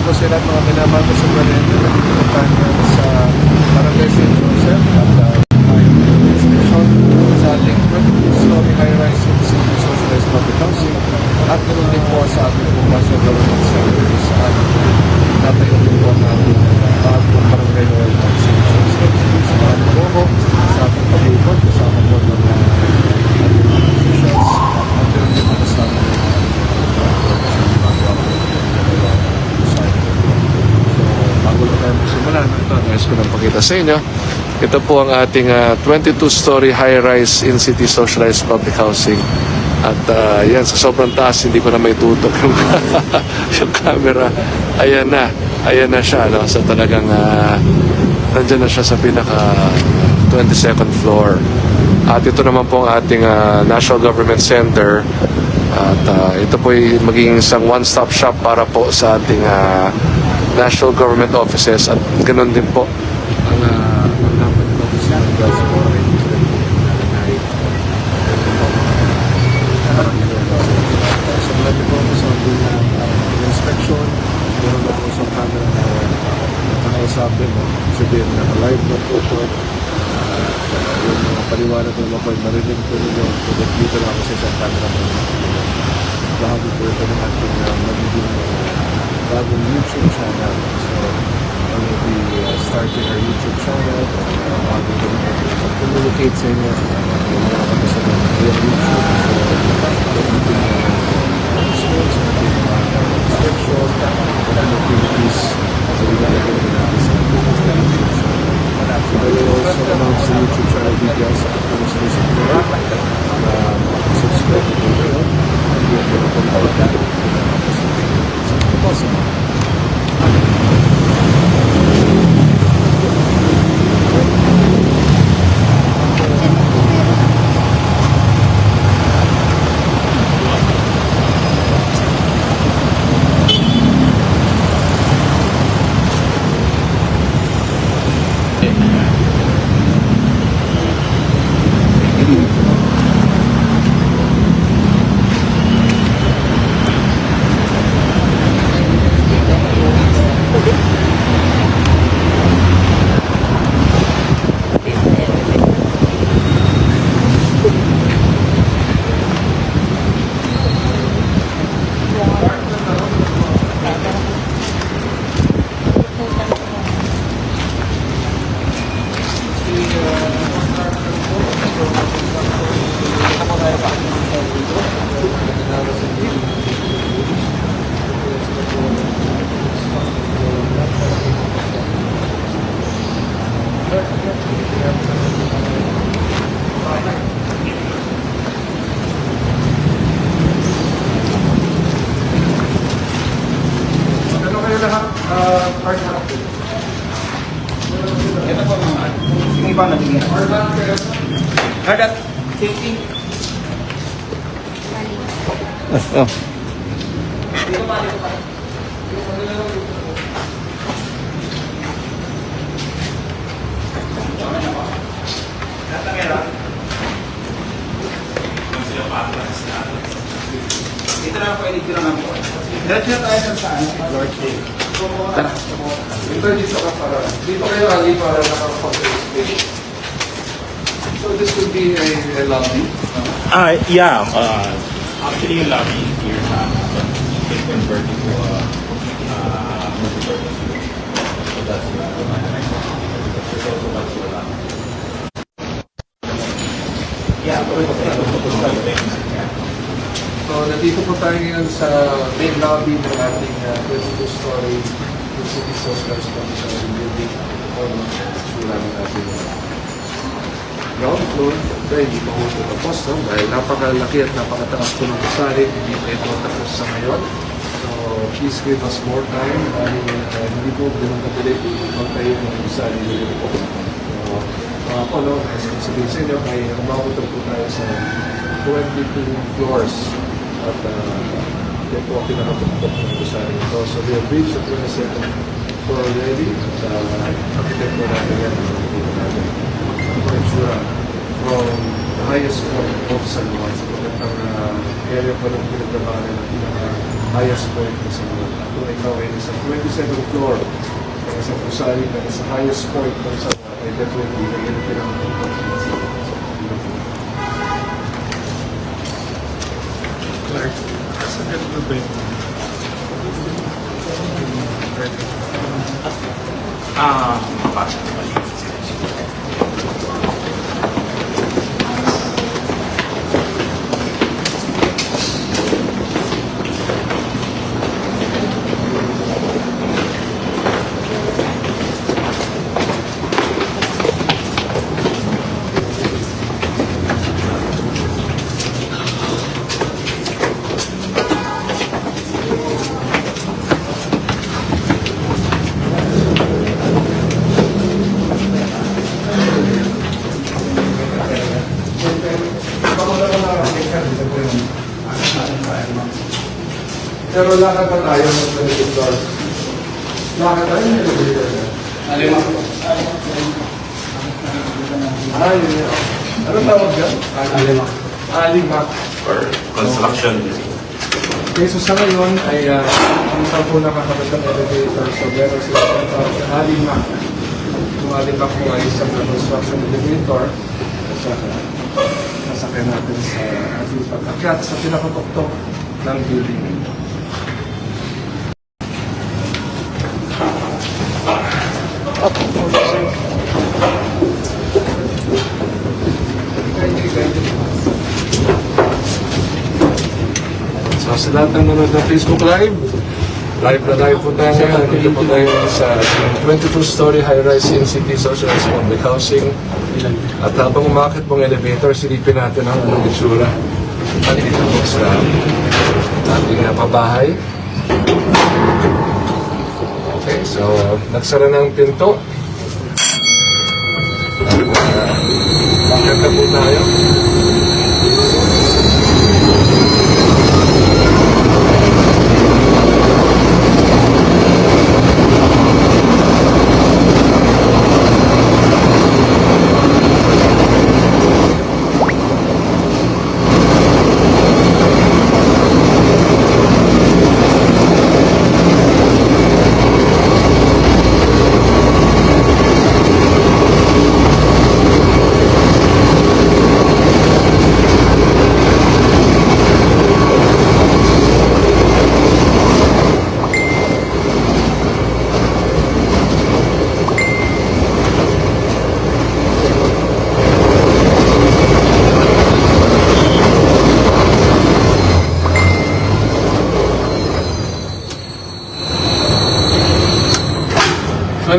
po sila at mga minamahal ko sa Valente. Nagpuntahan niyo sa Barangay St. Joseph at station sa ating 20-story high-rise in City Socialized Public Housing at ganoon din po sa ating national government centers at natayo din po ang ating bagong Barangay Hall at St. Joseph. Samahan mo po sa ating pag-ikot kasama po ng officials at ganoon din po sa ating bago na tayo magsimulan, ito, nais ko nang pakita sa inyo. Ito po ang ating 22-story high-rise in-city socialized public housing. At yan, sa sobrang taas, hindi ko na may tutok yung, yung camera. Ayan na siya. No? So talagang nandyan na siya sa pinaka 22nd floor. At ito naman po ang ating National Government Center. At ito po ay magiging isang one-stop shop para po sa ating national government offices at ganoon din po ang dapat ito sa sabi po ako sa inspection, meron na ako sa camera na nakausapin mo, sabihin na live na po po yung mga paliwanag naman po marinig po ninyo dito na ako sa isang camera mo bahagi po ito ng ating magiging bagong YouTube channel. So, I will be starting our YouTube channel. Bago ko communicate sa inyo. Wala kami sa YouTube. So, description, activities. So, ilalagay na natin sa YouTube channel. So, I will also announce the YouTube channel details at kung sa isang subscribe to the video. Possible. Ito po mga yung iba nabigyan. Hardat, safety. Oh. Dito pa. Dito lang po, dito lang po. Diretso na tayo sa Tara. Dito ka para. Dito kayo lagi para nakapag-space. So this would be a lobby. Yeah. Actually, yung lobby here is converted to multi-purpose room. So that's there's also much for that. Yeah. So nandito po tayo ngayon sa main lobby ng ating 22-story City Socialized Public Housing building. Sura natin. Ground floor, hindi pa po tapos, no? Dahil napakalaki at napakataas po ng gusali, hindi pa ito tapos sa ngayon. So, please give us more time. Dahil hindi po ganun kadali magtayo ng gusali dito po. So, mga po, no? As sabihin sa inyo, ay umabot po tayo sa 22 floors. At yan po ang pinakapuntok ng gusali ito. So, we have reached the 22nd floor already. At architect po natin yan. Itsura from the highest point of San Juan sa pagkatang area po ng pinagdabanan ng highest point sa mundo. Kung ikaw ay sa 27th floor, ay sa pusali na sa highest point ng sa ay definitely na yun pinaka-importante. Clark, saan ka na ba yun? Mapasok na mali. Pero lakad pa tayo ng 20th floor. Lakad tayo ng elevator na. Alimak. Yun yun. Anong tawag dyan? Alimak. Alimak. Or construction. Okay, so sa ngayon ay ang sampu nakakabit ng elevator. So meron sila ang tawag na Alimak. Yung Alimak po ay isang construction elevator. At saka nasakyan natin sa ating pag-akyat sa pinakatuktok ng building. So sa lahat ng nanonood ng Facebook Live na live po tayo ngayon. Dito po tayo sa 22-story high-rise in-city socialized public housing. At habang umakit pong elevator, silipin natin ang anong itsura. At dito po sa ating pabahay. Okay, so nagsara ng pinto. Bakit na po tayo?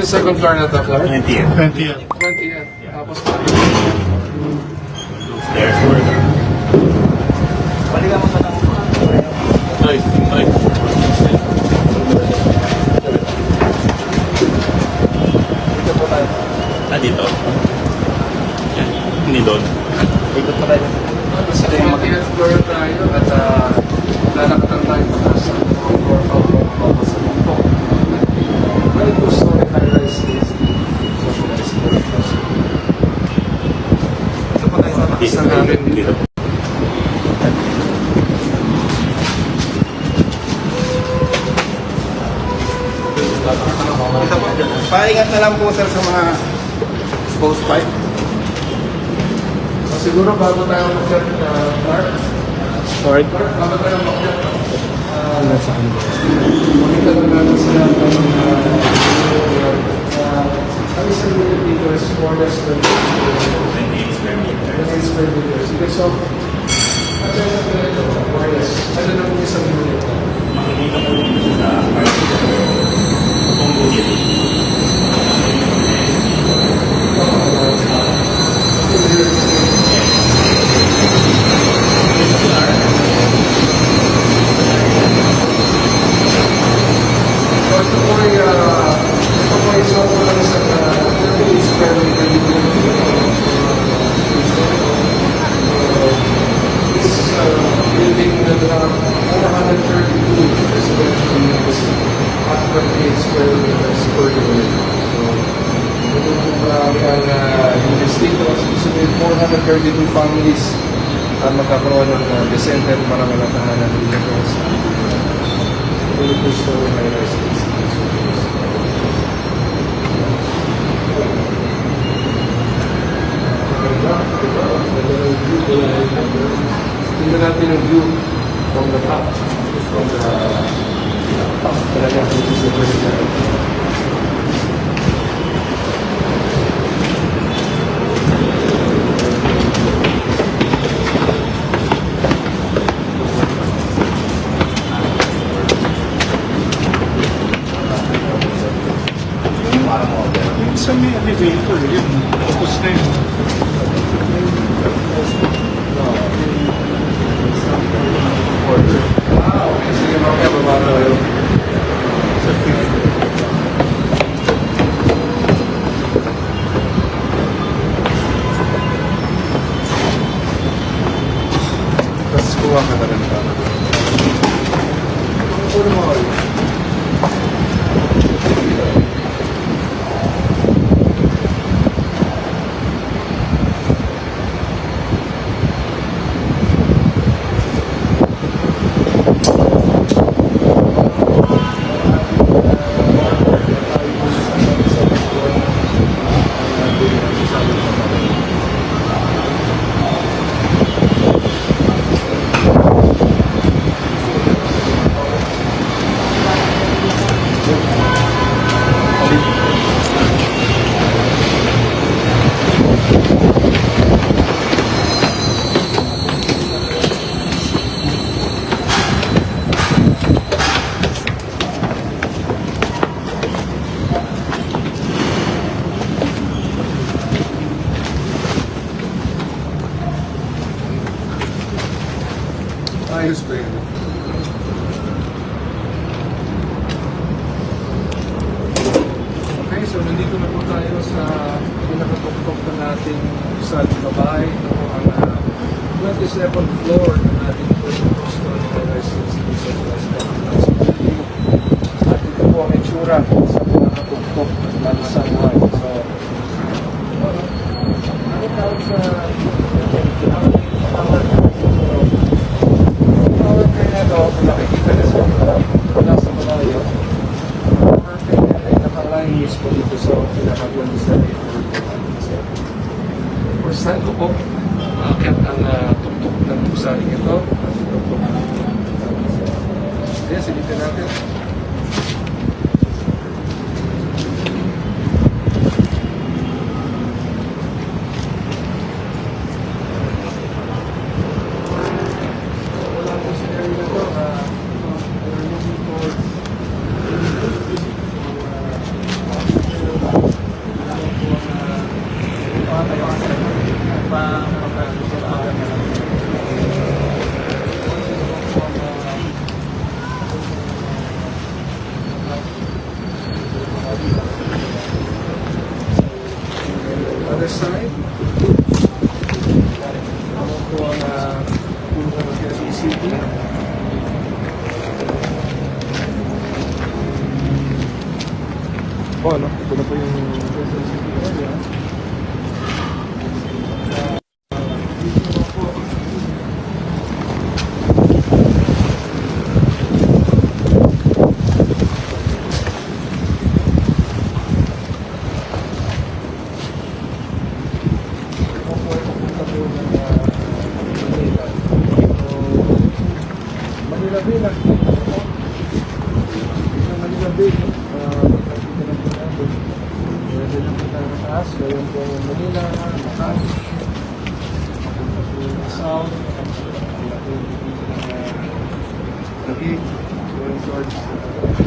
Second floor na ito, Clark? 20 yan. 20 yan. 20 yan. Tapos There's further. Balikan mo sa lang. Ay, ay. Dito po tayo. Dito. Yan. Hindi doon. Ikot pa tayo. sa 20th floor tayo at lalakatan tayo pa sa floor pa sa bundok. Ano po story high-rise is socialized public housing. Dito po tayo sa taas. Sa namin Dito. Dito po. Paingat na lang po sir sa mga exposed pipe. So, siguro bago tayo mag-chat Clark, Sorry. bago tayo mag-chat, makita na natin sila ng ang isang unit dito is more or less than 28 square meters. square meters. Okay, so, at sa isang unit ito, more or less, ano na kung isang unit? Makikita po dito sa part kung bukit. So, ito po ay isang po lang isang 38 square meter unit. This building na 432 residential units at 28 square meters per unit. So, ito po marami ang units dito. Specifically, 432 families ang magkakaroon ng decent at marangalatahanan dito sa Philippine Store may license. Tingnan natin yung view from the top. From the top. Talaga, this is the president. Yung sa may elevator, yun. Tapos na yun. Ah, okay. Sige, mamaya baba tayo. Sa fifth. Tapos kuha ka na rin pa. Ano mo kayo? Ayos pa yun. Okay, so nandito na po tayo sa pinakatuktok na nating sa babae. Ito po ang 27th floor ng ating store na license sa at ito po ang itsura sa pinakatuktok ng Shanghai. So, ano tawag sa nakikita na siya wala sa malayo. Ay nakaline mismo dito sa pinakaganda sa first time ko po maakyat ang tuktok ng pusaling ito. Kaya silipin natin. Other side. Ako po ang punta ng Quezon City. Oh, no? Ito na po yung Quezon City area. Manila Bay lang. Manila Bay. Nakikita lang po natin. Pwede lang po tayo mataas. So yun po yung Manila, mataas. Mapunta po yung South. Kaya po yung dito ng Taguig. Going towards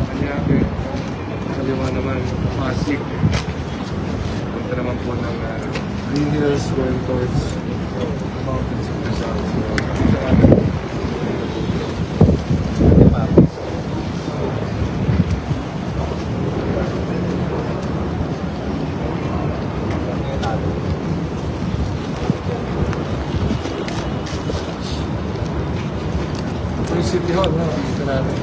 Maniaque. Kaliwa naman, Pasig. Punta naman po ng Green Hills going towards mountains of the south. So, dito natin. Ito yung City Hall, no? Dito natin.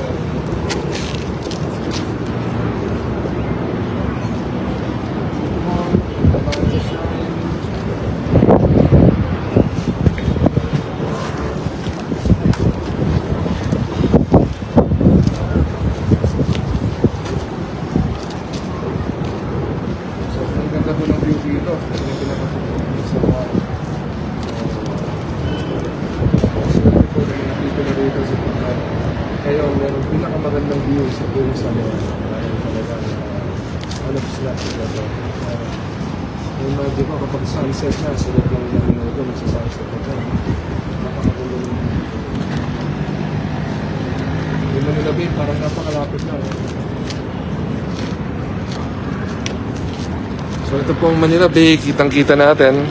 isla sila to. Imagine ko kapag sunset na, sulit lang yung mga ito, magsasunset na ito. Napakagulo rin. Yung Manila Bay, parang napakalapit na. So ito pong Manila Bay, kitang-kita natin.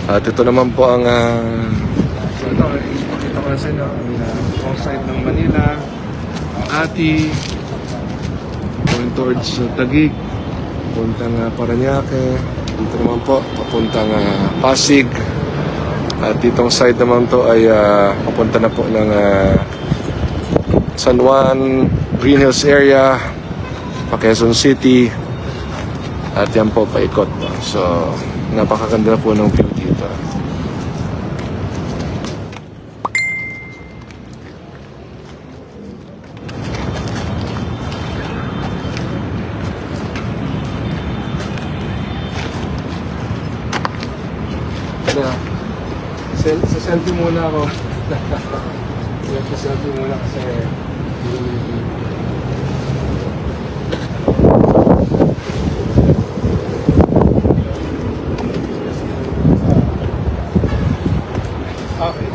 At ito naman po ang so ito, ipakita ko na sa inyo ang outside ng Manila, Ati, going towards Taguig, papuntang Parañaque, dito naman po, papuntang Pasig, at ditong side naman to ay papunta na po ng San Juan, Green Hills area, Quezon City, at yan po paikot po. So napakaganda na po ng view dito. Selfie muna ako. Selfie muna kasi okay.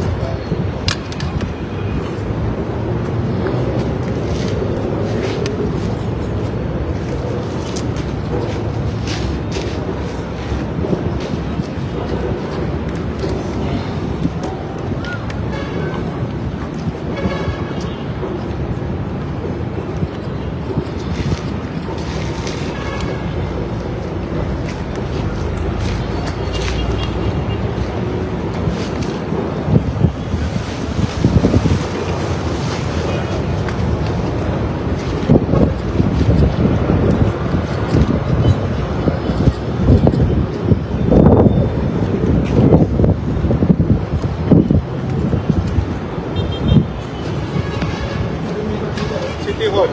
City Hall.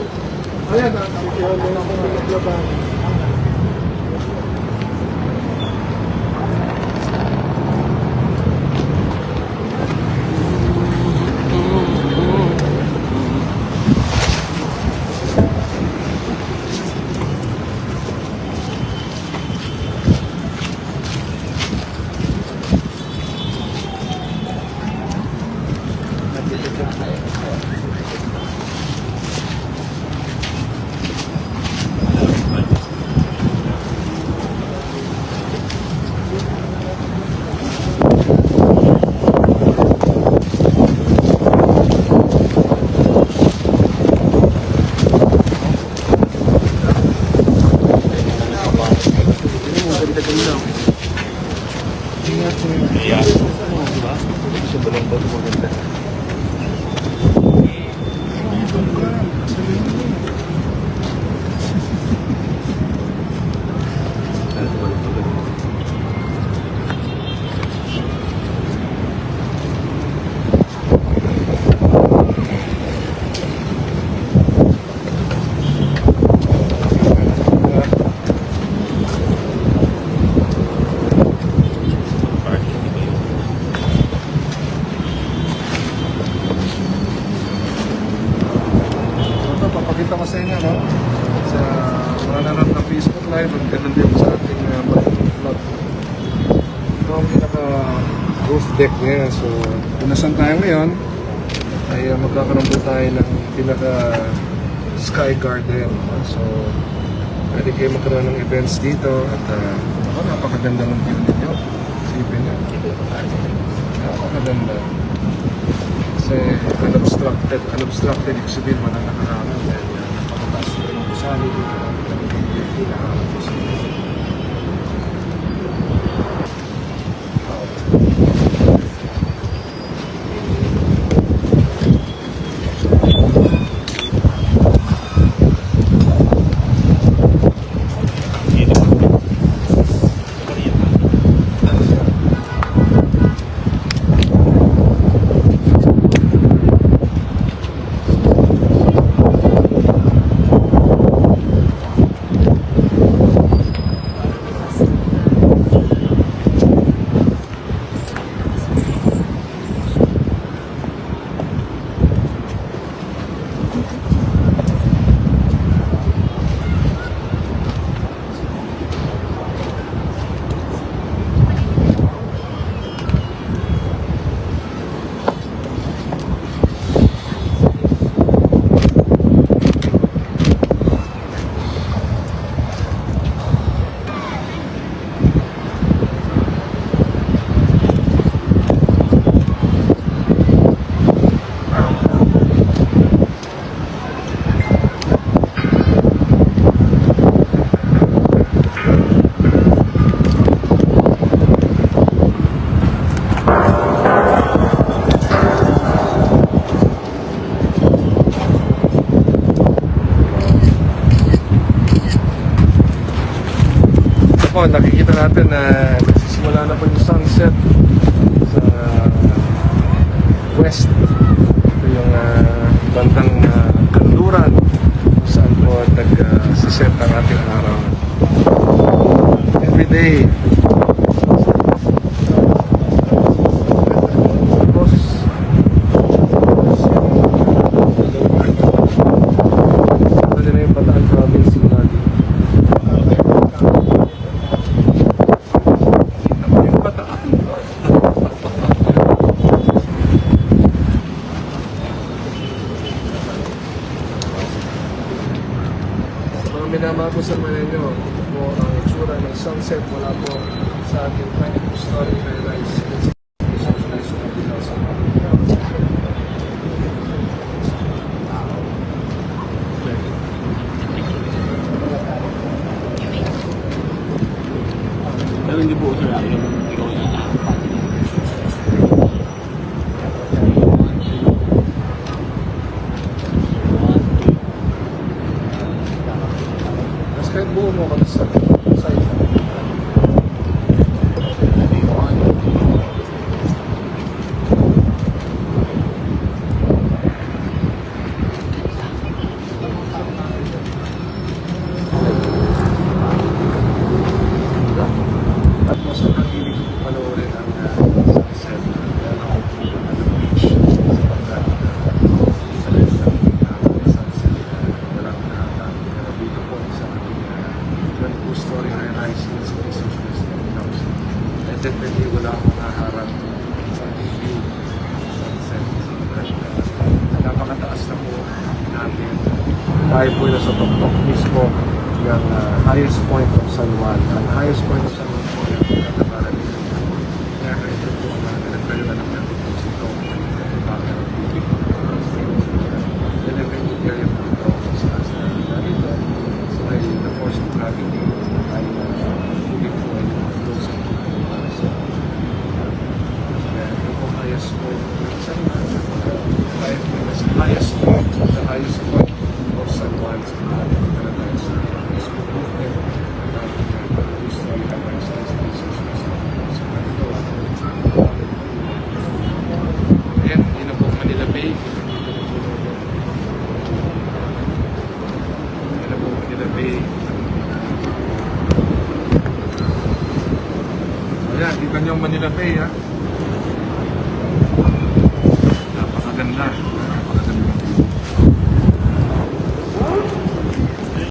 Ayan, City Hall din ako naglaban. Papakita ko sa inyo, no? Sa mga nanonood ng Facebook Live, at ganun din sa ating vlog. Ito ang pinaka-roof deck niya. So, kung nasan tayo ngayon, ay magkakaroon po tayo ng pinaka-sky garden. So, pwede kayo magkaroon ng events dito at napakaganda ng view ninyo. Isipin nyo. Napakaganda. Kasi unobstructed ibig sabihin walang nakarangan dahil napakataas nila ng gusali dito. po, nakikita natin na nagsisimula na po yung sunset sa west. Ito yung bandang kanluran kung saan po nag-siset ang ating araw. Every day. Pwede na yung Bataan Province yung lagi. Yung Bataan. Mga minamako sa Manenyo, ito po ang itsura ng sunset mula po sa ating 22-story high-rise socialized na Pinas. Pero hindi po sir, yung ikaw na Mas kahit buo mo ka sa side. At mas nakakili ko panoorin ang sunset ng beach sapagkat sa sunset dito po sa ating 22-story high-rise in City Socialist House. And definitely wala akong haharap sa ating view sunset sapagkat napakataas na po natin. Tayo po na sa tuktok mismo ng highest point of San Juan. Ang highest point of San Juan po yung pinakabarating. Kaya ito po ang nagkaroon ng natin ito. Bakit ang tubig? Elevated area po ito sa dito. So ay the force of gravity ay tubig po ay flows into the Mars. Kaya ito po highest point of San Juan. Highest point, the highest point of San Juan. Ayan, yun na po Manila Bay. Yun na po Manila Bay. Ayan, kita nyo ang Manila Bay ha.